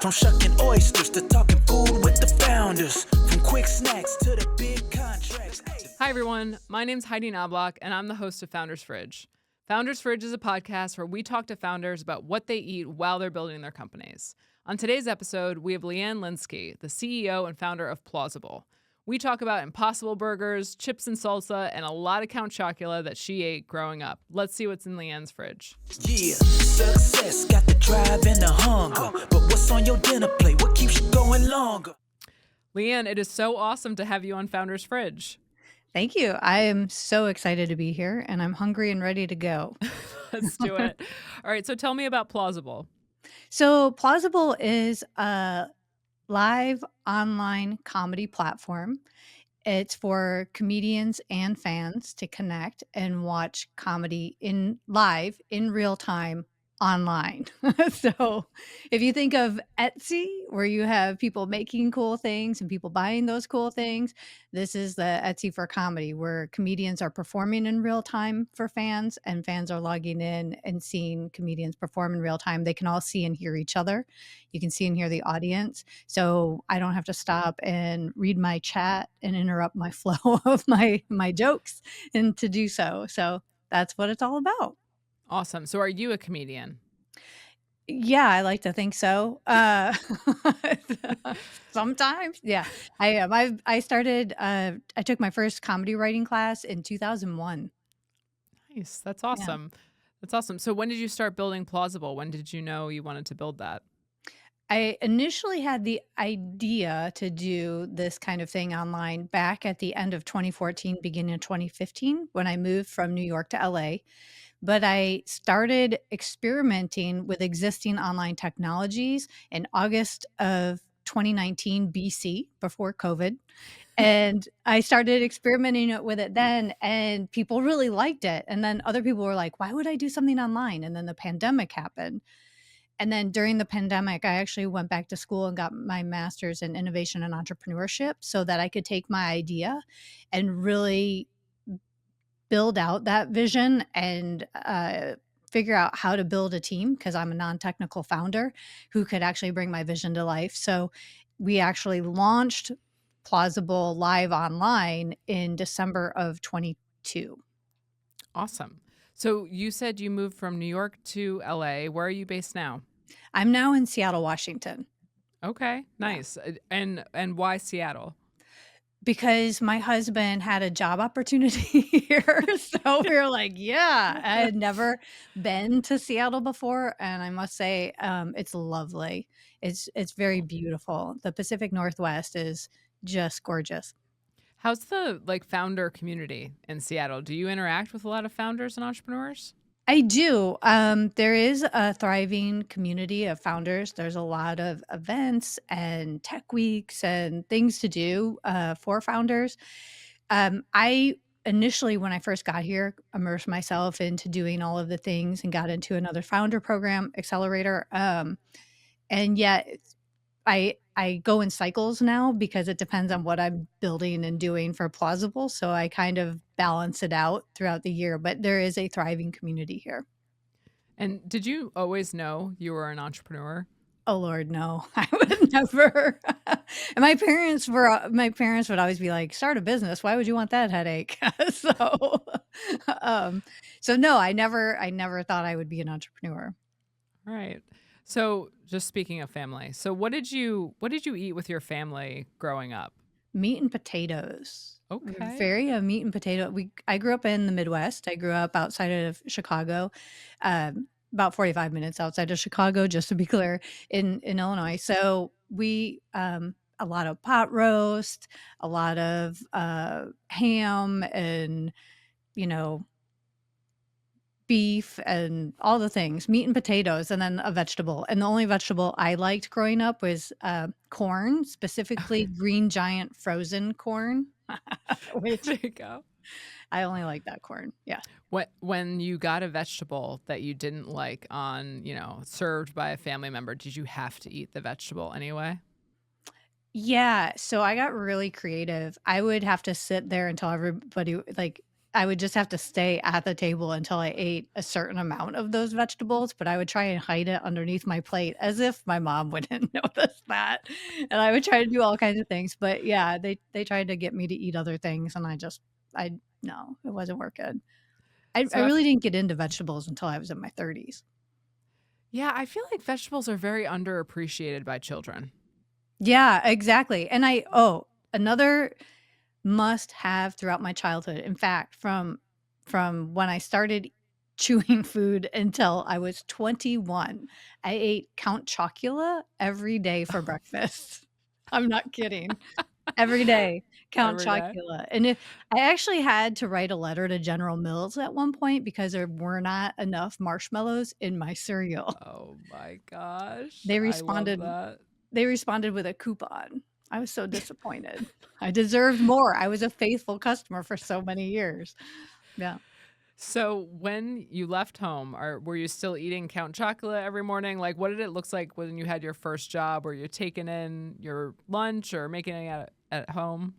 From shucking oysters to talking food with the founders. From quick snacks to the big contracts. Hi, everyone. My name's Heidi Knoblauch, and I'm the host of Founders Fridge. Founders Fridge is a podcast where we talk to founders about what they eat while they're building their companies. On today's episode, we have Leanne Linsky, the CEO and founder of Plauzzable. We talk about Impossible Burgers, chips and salsa, and a lot of Count Chocula that she ate growing up. Let's see what's in Leanne's fridge. Yeah, success got the drive and the hunger. But what's on your dinner plate? What keeps you going longer? Leanne, it is so awesome to have you on Founders Fridge. Thank you. I am so excited to be here, and I'm hungry and ready to go. Let's do it. All right, so tell me about Plauzzable. So, Plauzzable is a live online comedy platform. It's for comedians and fans to connect and watch comedy in live in real time online. So, if you think of Etsy, where you have people making cool things and people buying those cool things, this is the Etsy for comedy, where comedians are performing in real time for fans, and fans are logging in and seeing comedians perform in real time. They can all see and hear each other. You can see and hear the audience. So I don't have to stop and read my chat and interrupt my flow of my jokes and to do so. So that's what it's all about. Awesome. So are you a comedian? Yeah, I like to think so. Sometimes, yeah, I am. I started. I took my first comedy writing class in 2001. Nice. That's Yeah. awesome. That's awesome. So when did you start building Plauzzable? When did you know you wanted to build that? I initially had the idea to do this kind of thing online back at the end of 2014, beginning of 2015, when I moved from New York to LA. But I started experimenting with existing online technologies in August of 2019 BC, before COVID. And I started experimenting with it then, and people really liked it. And then other people were like, why would I do something online? And then the pandemic happened. And then during the pandemic, I actually went back to school and got my master's in innovation and entrepreneurship so that I could take my idea and really build out that vision and figure out how to build a team, because I'm a non-technical founder who could actually bring my vision to life. So we actually launched Plauzzable live online in December of 22. Awesome. So you said you moved from New York to LA. Where are you based now? I'm now in Seattle, Washington. Okay, Yeah. nice. And why Seattle? Because my husband had a job opportunity here. So we were like, yeah, I had never been to Seattle before. And I must say, it's lovely. It's very beautiful. The Pacific Northwest is just gorgeous. How's the founder community in Seattle? Do you interact with a lot of founders and entrepreneurs? I do. There is a thriving community of founders. There's a lot of events and tech weeks and things to do for founders. I initially, when I first got here, immersed myself into doing all of the things and got into another founder program, accelerator. And yet I go in cycles now because it depends on what I'm building and doing for Plauzzable. So I kind of balance it out throughout the year, but there is a thriving community here. And did you always know you were an entrepreneur? Oh Lord, no, I would never. And my parents would always be like, start a business. Why would you want that headache? So, um, so no, I never thought I would be an entrepreneur. All right. So just speaking of family, so what did you eat with your family growing up? Meat and potatoes. Okay. Very meat and potato. I grew up in the Midwest. I grew up outside of Chicago, about 45 minutes outside of Chicago, just to be clear, in Illinois. So we a lot of pot roast, a lot of ham, and you know beef and all the things, meat and potatoes, and then a vegetable. And the only vegetable I liked growing up was corn, specifically Green Giant frozen corn, which There you go. I only like that corn. Yeah. When you got a vegetable that you didn't like served by a family member, did you have to eat the vegetable anyway? Yeah. So I got really creative. I would have to sit there and tell everybody, like, I would just have to stay at the table until I ate a certain amount of those vegetables, but I would try and hide it underneath my plate as if my mom wouldn't notice that, and I would try to do all kinds of things, but yeah, they tried to get me to eat other things, and I no, it wasn't working. I So, really didn't get into vegetables until I was in my 30s. yeah, I feel like vegetables are very underappreciated by children. Yeah, exactly, and another must-have throughout my childhood, in fact, from when I started chewing food until I was 21, I ate Count Chocula every day for breakfast. I'm not kidding. Every day, Count Every day. Chocula, and I actually had to write a letter to General Mills at one point because there were not enough marshmallows in my cereal. Oh my gosh. They I love responded that. they responded with a coupon. I was so disappointed. I deserved more. I was a faithful customer for so many years. Yeah. So when you left home, were you still eating Count Chocula every morning? Like, what did it look like when you had your first job? Were you taking in your lunch or making it at home?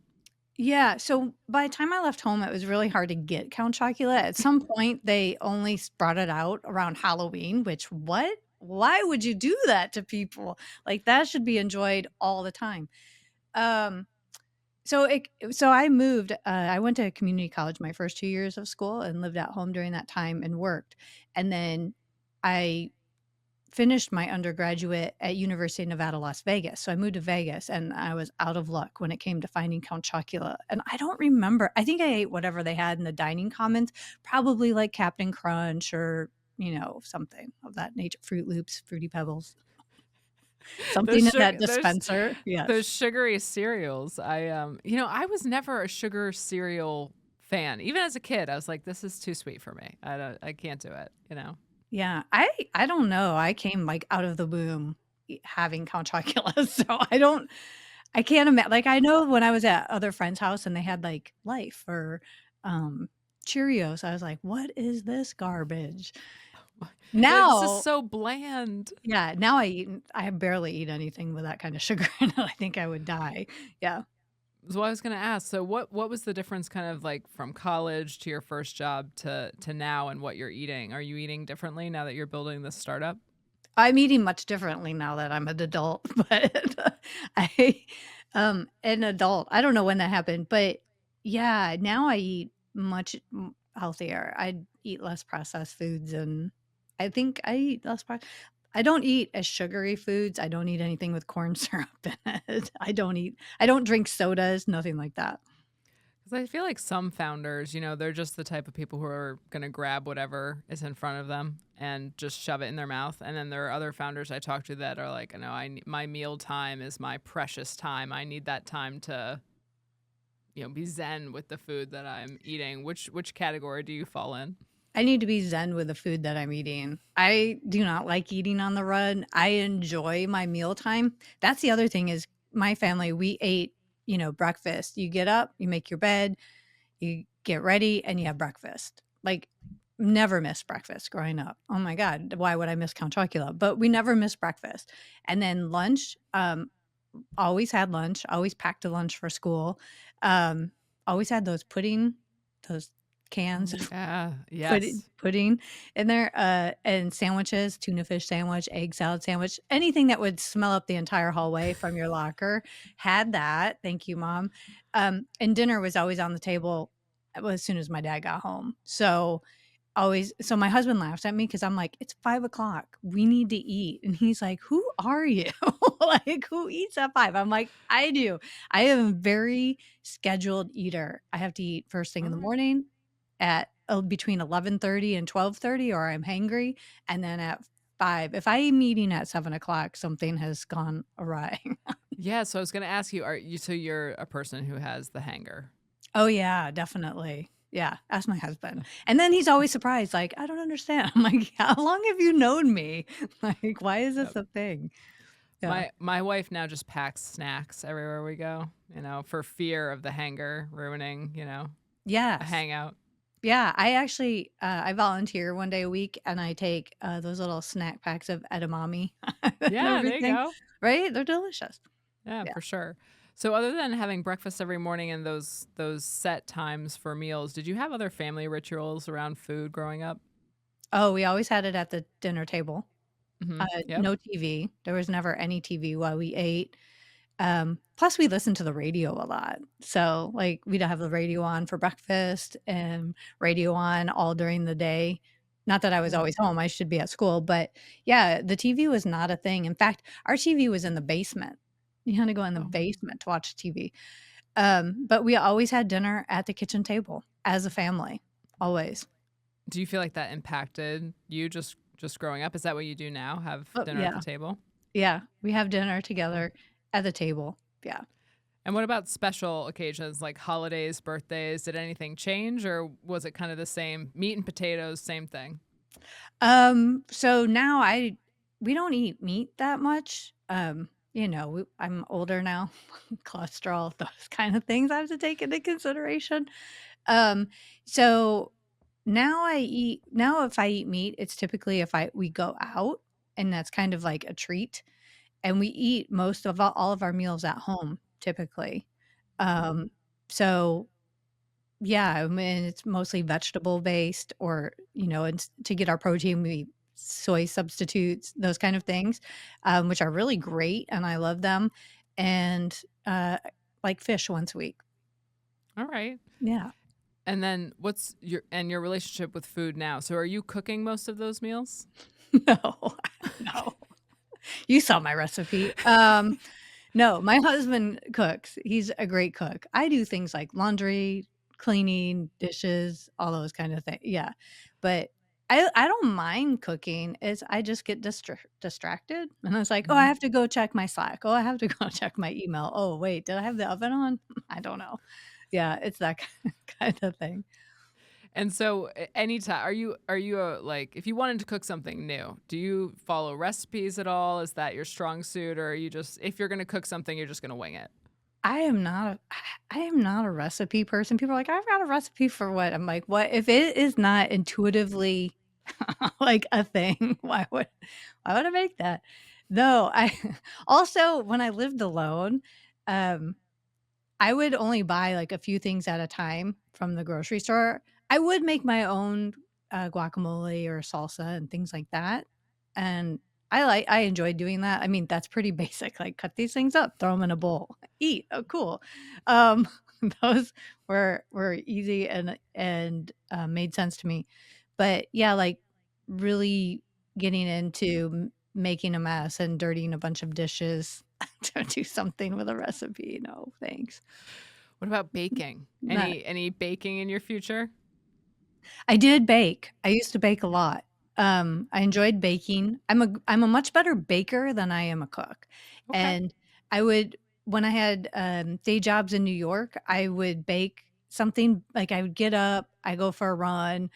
Yeah, so by the time I left home, it was really hard to get Count Chocula. At some point, they only brought it out around Halloween, which what? Why would you do that to people? Like, that should be enjoyed all the time. Um, so I moved, I went to community college my first 2 years of school and lived at home during that time and worked. And then I finished my undergraduate at University of Nevada, Las Vegas. So I moved to Vegas and I was out of luck when it came to finding Count Chocula. And I don't remember. I think I ate whatever they had in the dining commons, probably like Captain Crunch or, something of that nature, Fruit Loops, Fruity Pebbles, something Those in that sugar, dispenser. those Yes. sugary cereals. I was never a sugar cereal fan. Even as a kid, I was like, this is too sweet for me. I can't do it. Yeah. I don't know. I came like out of the womb having Count Chocula. So I can't imagine. Like, I know when I was at other friends' house and they had like Life or um, Cheerios, I was like, "What is this garbage?" You're like, this is Now, so bland. yeah, now I barely eat anything with that kind of sugar in it. I think I would die. Yeah. So I was gonna ask, so what was the difference kind of like from college to your first job to now and what you're eating? Are you eating differently now that you're building this startup? I'm eating much differently now that I'm an adult, but I an adult. I don't know when that happened, but yeah, now I eat much healthier. I eat less processed foods and I think I eat less I don't eat as sugary foods. I don't eat anything with corn syrup in it. I don't drink sodas, nothing like that. Because I feel like some founders, they're just the type of people who are gonna grab whatever is in front of them and just shove it in their mouth. And then there are other founders I talk to that are like, no, my meal time is my precious time. I need that time to, be zen with the food that I'm eating. Which category do you fall in? I need to be zen with the food that I'm eating. I do not like eating on the run. I enjoy my mealtime. That's the other thing is my family, we ate, breakfast. You get up, you make your bed, you get ready, and you have breakfast. Like, never missed breakfast growing up. Oh my God, why would I miss Count Chocula? But we never missed breakfast. And then lunch, always had lunch, always packed a lunch for school. Um, Always had those cans Oh yeah, pudding yes. pudding in there, and sandwiches, tuna fish sandwich, egg salad sandwich, anything that would smell up the entire hallway from your locker, had that. Thank you, mom. And dinner was always on the table, as soon as my dad got home. So my husband laughs at me because I'm like, "It's 5 o'clock. We need to eat." And he's like, "Who are you? Like, who eats at 5?" I'm like, "I do. I am a very scheduled eater. I have to eat first thing All in the right. morning at, between 11:30 and 12:30, or I'm hangry, and then at 5. If I am eating at 7 o'clock, something has gone awry. Yeah, so I was gonna ask you, you're a person who has the hanger? Oh, yeah, definitely. Yeah, ask my husband. And then he's always surprised, like, "I don't understand." I'm like, "How long have you known me? Like, why is this Yep. a thing?" Yeah. My wife now just packs snacks everywhere we go, for fear of the hanger ruining, a Yes. hangout. Yeah, I actually, I volunteer one day a week, and I take, those little snack packs of edamame and Yeah, there you everything, go. right? They're delicious. Yeah, Yeah. for sure. So other than having breakfast every morning and those set times for meals, did you have other family rituals around food growing up? Oh, we always had it at the dinner table. Yep. No TV. There was never any TV while we ate. Plus we listened to the radio a lot. So, like, we'd have the radio on for breakfast and radio on all during the day. Not that I was Yeah. always home, I should be at school, but yeah, the TV was not a thing. In fact, our TV was in the basement. You had to go in the Oh. basement to watch TV. But we always had dinner at the kitchen table as a family, always. Do you feel like that impacted you just growing up? Is that what you do now? Have Oh, dinner at the yeah. table? Yeah, we have dinner together at the table. Yeah. And what about special occasions like holidays, birthdays? Did anything change or was it kind of the same meat and potatoes, same thing? So now we don't eat meat that much. I'm older now, cholesterol, those kind of things I have to take into consideration. Um, so now if I eat meat, it's typically if I we go out and that's kind of like a treat. And we eat most of all of our meals at home typically. Um, so yeah, I mean, it's mostly vegetable based or, and to get our protein, we soy substitutes, those kind of things, which are really great and I love them. And like fish once a week. All right. Yeah. And then what's your relationship with food now? So are you cooking most of those meals? No, no. You saw my recipe. No, my husband cooks. He's a great cook. I do things like laundry, cleaning, dishes, all those kind of things. Yeah. But I don't mind cooking. It's I just get distracted and I was like, "Oh, I Mhm. have to go check my Slack. Oh, I have to go check my email. Oh, wait, did I have the oven on? I don't know." Yeah, it's that kind of thing. And so anytime are you like if you wanted to cook something new, do you follow recipes at all? Is that your strong suit or are you just if you're going to cook something you're just going to wing it? I am not a I am not a recipe person. People are like, "I've got a recipe for what?" I'm like, "What? If it is not intuitively like a thing, why would I make that?" No, I also, when I lived alone, um I would only buy, like, a few things at a time from the grocery store. I would make my own, guacamole or salsa and things like that, and I enjoy doing that. I mean, that's pretty basic, like, cut these things up, throw them in a bowl, eat, oh, cool. Um, those were easy and made sense to me. But, yeah, like, really getting into making a mess and dirtying a bunch of dishes to do something with a recipe, no, thanks. What about baking? Not Any baking in your future? I did bake. I used to bake a lot. I enjoyed baking. I'm a much better baker than I am a cook, Okay. and I would when I had, day jobs in New York, I would bake something like, I would get up, I go for a run,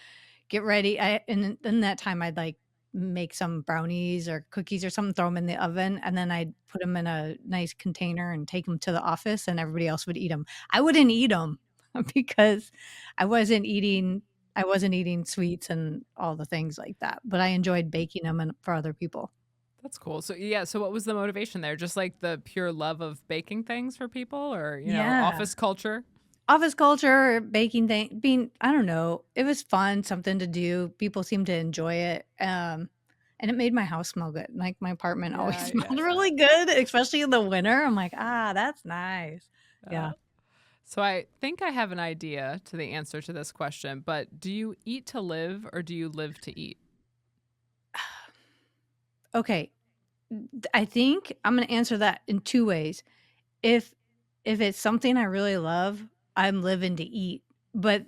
get ready. And in that time, I'd, like, make some brownies or cookies or something, throw them in the oven, and then I'd put them in a nice container and take them to the office, and everybody else would eat them. I wouldn't eat them because I wasn't eating I wasn't eating sweets and all the things like that, but I enjoyed baking them and for other people. That's cool. So yeah, so what was the motivation there? Just like the pure love of baking things for people or, Yeah. office culture? Office culture, baking thing being I don't know, it was fun, something to do, people seemed to enjoy it, and it made my house smell good, like, my apartment always Yeah, smelled yeah, yeah. really good, especially in the winter, I'm like, "Ah, that's nice." Uh, Yeah. so I think I have an idea to the answer to this question, but do you eat to live or do you live to eat? Okay, I think I'm gonna answer that in 2 ways. If if it's something I really love, I'm living to eat, but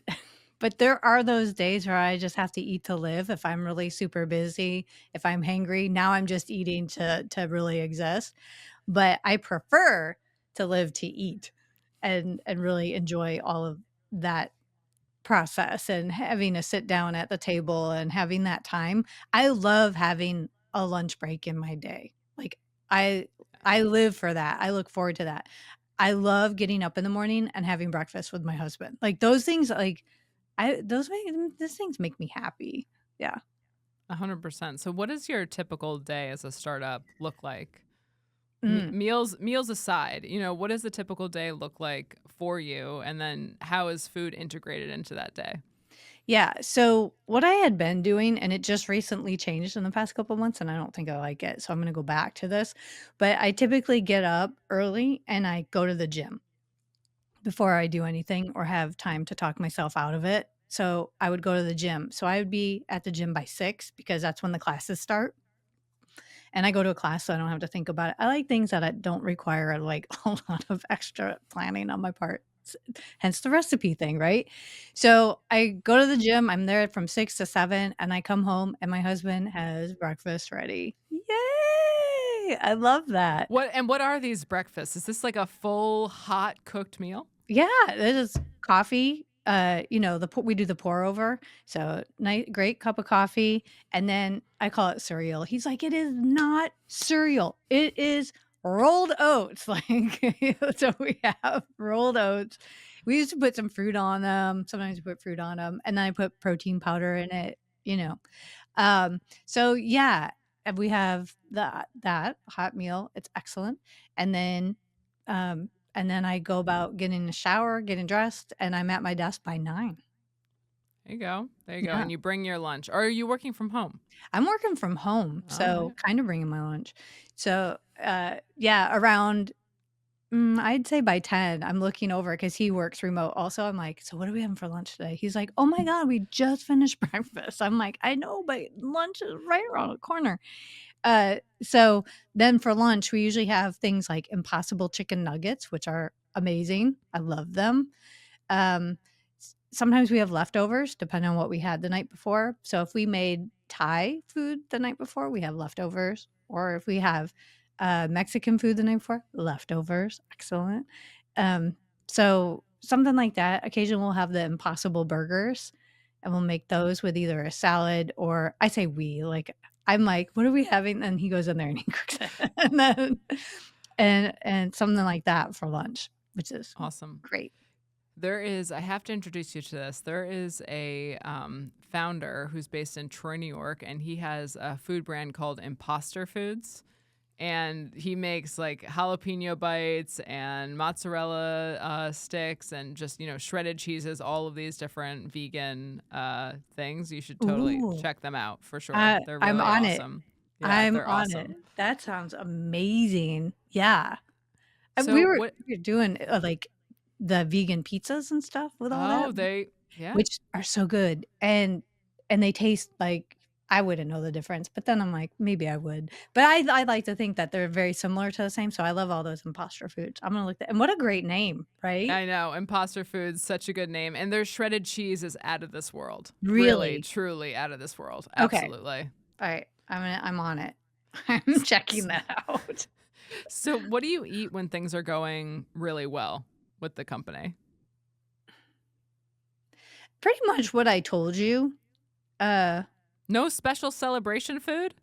but there are those days where I just have to eat to live if I'm really super busy, if I'm hangry, now I'm just eating to really exist, but I prefer to live to eat and really enjoy all of that process and having to sit down at the table and having that time. I love having a lunch break in my day. Like, I I live for that. I look forward to that. I love getting up in the morning and having breakfast with my husband. Like, those things, like, I those make those things make me happy. Yeah. 100%. So what does your typical day as a startup look like? Mm. Meals aside, what does the typical day look like for you? And then how is food integrated into that day? Yeah, so what I had been doing, and it just recently changed in the past couple months, and I don't think I like it, so I'm gonna go back to this, but I typically get up early and I go to the gym before I do anything or have time to talk myself out of it. So I would go to the gym. So I would be at the gym by 6 because that's when the classes start. And I go to a class so I don't have to think about it. I like things that I don't require like a lot of extra planning on my part. Hence the recipe thing, right? So I go to the gym. I'm there from 6 to 7 and I come home and my husband has breakfast ready. Yay! I love that. What are these breakfasts? Is this like a full hot cooked meal? Yeah, it is coffee, we do the pour over, so nice great cup of coffee, and then I call it cereal. He's like, "It is not cereal, it is rolled oats," like, so we have rolled oats. We used to put some fruit on them, sometimes we put fruit on them, and then I put protein powder in it, you know? So yeah, and we have that hot meal, it's excellent, and then, I go about getting in the shower, getting dressed, and I'm at my desk by 9. There you go. There you go. Yeah. And you bring your lunch. Or are you working from home? I'm working from home, All so right. kinda bringing my lunch. So, yeah, around, I'd say by 10, I'm looking over because he works remote also. I'm like, "So what are we having for lunch today?" He's like, "Oh my god, we just finished breakfast." I'm like, "I know, but lunch is right around the corner." So then for lunch, we usually have things like Impossible chicken nuggets, which are amazing. I love them. Um, Sometimes we have leftovers depending on what we had the night before. So if we made Thai food the night before, we have leftovers. Or if we have Mexican food the night before, leftovers. Excellent. Um, so something like that. Occasionally we'll have the Impossible burgers and we'll make those with either a salad or I say we, like I'm like, "What are we having?" And he goes in there and he cooks it. And then and something like that for lunch, which is Awesome. great. I have to introduce you to this. There is a founder who's based in Troy, New York, and he has a food brand called Imposter Foods. And he makes like jalapeno bites and mozzarella sticks and just, shredded cheeses, all of these different vegan things. You should totally Ooh. check them out for sure. They're I'm really on it. awesome. Yeah, I'm they're on it. awesome. That sounds amazing. Yeah. And So what? we were doing, like, the vegan pizzas and stuff with all that, Oh, yeah. which are so good, and they taste like I wouldn't know the difference, but then I'm like, "Maybe I would." But I like to think that they're very similar to the same, so I love all those imposter foods. I'm gonna look that and what a great name, right? I know. Imposter Foods, such a good name. And their shredded cheese is out of this world. Really, Really? truly out of this world. Okay. Absolutely. Alright. I'm on it. I'm checking S- that out. So, what do you eat when things are going really well with the company? Pretty much what I told you. Uh, No special celebration food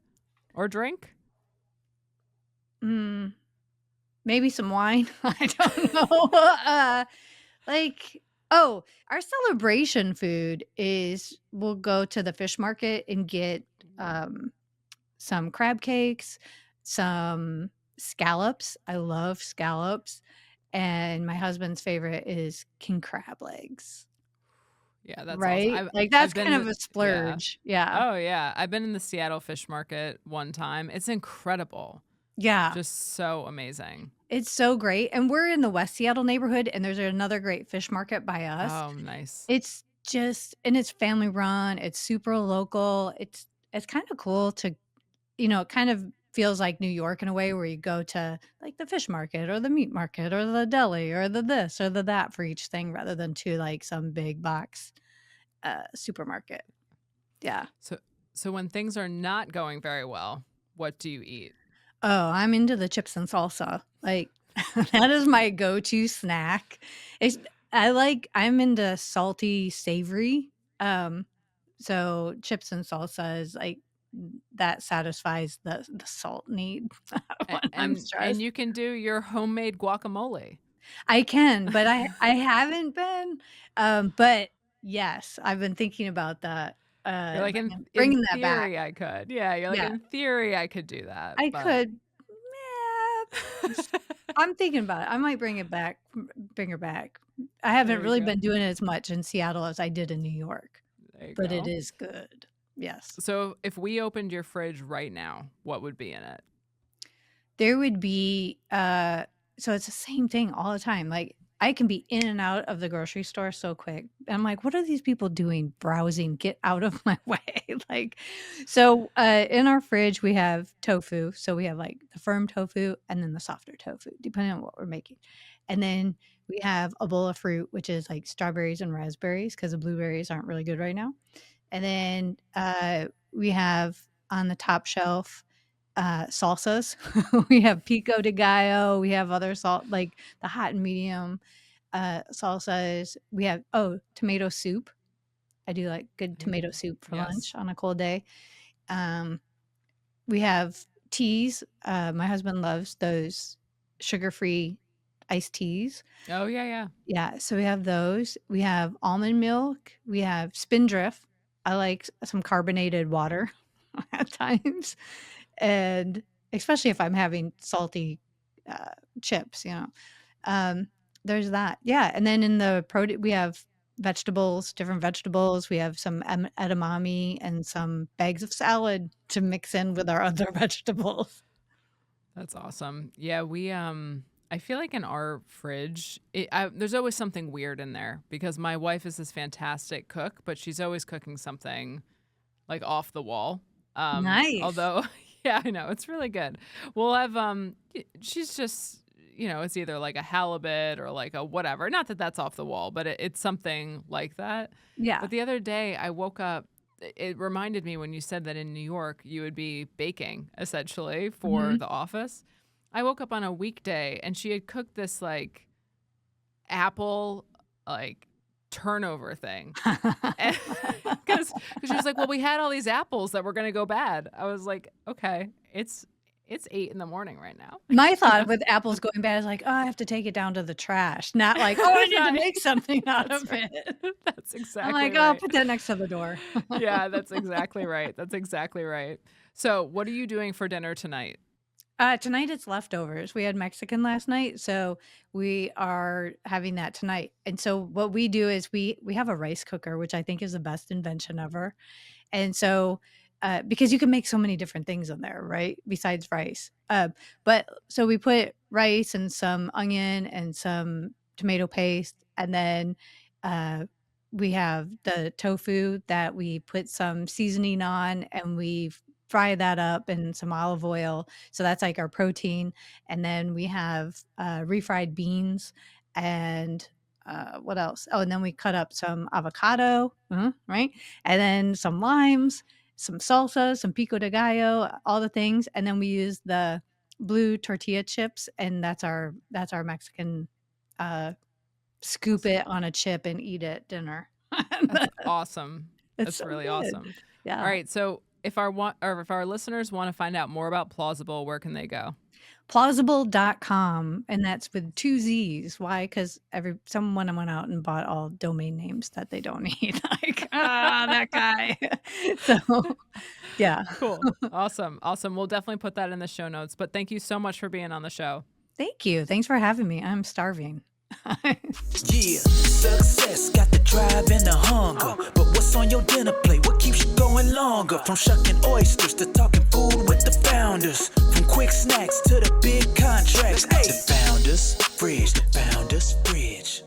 or drink? mm, Maybe some wine. I don't know. Like, oh, our celebration food is we'll go to the fish market and get um, some crab cakes, some scallops. I love scallops. And my husband's favorite is king crab legs, Yeah, that's awesome. right? Like, I've that's been kind of to, a yeah. splurge. Yeah. Oh yeah, I've been in the Seattle Fish Market one time. It's incredible. Yeah. Just so amazing. It's so great. And we're in the West Seattle neighborhood, and there's another great fish market by us. Oh, nice. It's just and it's family run, it's super local, it's kinda cool to it kind of feels like New York in a way where you go to, like, the fish market or the meat market or the deli or the this or the that for each thing rather than to, like, some big box, supermarket. Yeah. So when things are not going very well, what do you eat? Oh, I'm into the chips and salsa. Like, that is my go-to snack. It's I'm into salty, savory. Um, so chips and salsa is like that satisfies the salt need A- when I'm and stressed. you can do your homemade guacamole. I can, but I haven't been. But yes, I've been thinking about that. You're like Bringing in that back. theory I could. Yeah, you're like Yeah, in theory I could do that, I but could. Yeah, I'm thinking about it. I might bring her back. I haven't There you really go. been doing it as much in Seattle as I did in New York, There you but it go. is good. Yes. So if we opened your fridge right now, what would be in it? There would be so it's the same thing all the time. Like I can be in and out of the grocery store so quick. And I'm like, what are these people doing browsing? Get out of my way. Like so in our fridge we have tofu. So we have like the firm tofu and then the softer tofu, depending on what we're making. And then we have a bowl of fruit, which is like strawberries and raspberries because the blueberries aren't really good right now. And then we have on the top shelf salsas. We have pico de gallo. We have other salt like the hot and medium salsas. We have tomato soup. I do like good tomato soup for Yes. lunch on a cold day. We have teas. My husband loves those sugar-free iced teas. Oh, yeah. Yeah, so we have those. We have almond milk. We have Spindrift. I like some carbonated water at times, and especially if I'm having salty chips, there's that. Yeah, and then in the we have vegetables, different vegetables. We have some edamame and some bags of salad to mix in with our other vegetables. That's awesome. Yeah, I feel like in our fridge, there's always something weird in there because my wife is this fantastic cook, but she's always cooking something like off the wall. Nice. Although, yeah, I know it's really good. We'll have she's just it's either like a halibut or like a whatever. Not that that's off the wall, but it's something like that. Yeah. But the other day I woke up. It reminded me when you said that in New York you would be baking essentially for the office. I woke up on a weekday and she had cooked this like apple like turnover thing. Because she was like, well, we had all these apples that were going to go bad. I was like, okay, it's 8 in the morning right now. My thought with apples going bad is like, oh, I have to take it down to the trash. Not like, oh, I need to make something out of it. That's exactly I'm like, right. oh, put that next to the door. Yeah, that's exactly right. That's exactly right. So what are you doing for dinner tonight? Tonight it's leftovers. We had Mexican last night, so we are having that tonight. And so what we do is we have a rice cooker, which I think is the best invention ever. And so because you can make so many different things in there, right? Besides rice. But so we put rice and some onion and some tomato paste, and then we have the tofu that we put some seasoning on, and we fry that up in some olive oil. So that's like our protein. And then we have refried beans and what else? Oh, and then we cut up some avocado, right? And then some limes, some salsa, some pico de gallo, all the things. And then we use the blue tortilla chips, and that's our Mexican scoop it on a chip and eat it dinner. That's awesome. That's so really good. awesome. Yeah. All right. So if our listeners want to find out more about Plauzzable, where can they go? Plauzzable.com, and that's with 2 Z's. Why? Because someone went out and bought all domain names that they don't need. Like, that guy. So, yeah. Cool. Awesome. We'll definitely put that in the show notes. But thank you so much for being on the show. Thank you. Thanks for having me. I'm starving. Yeah, success got the drive and the hunger. But what's on your dinner plate? What keeps you going longer? From shucking oysters to talking food with the founders. From quick snacks to the big contracts. The Founders Fridge, the Founders Fridge.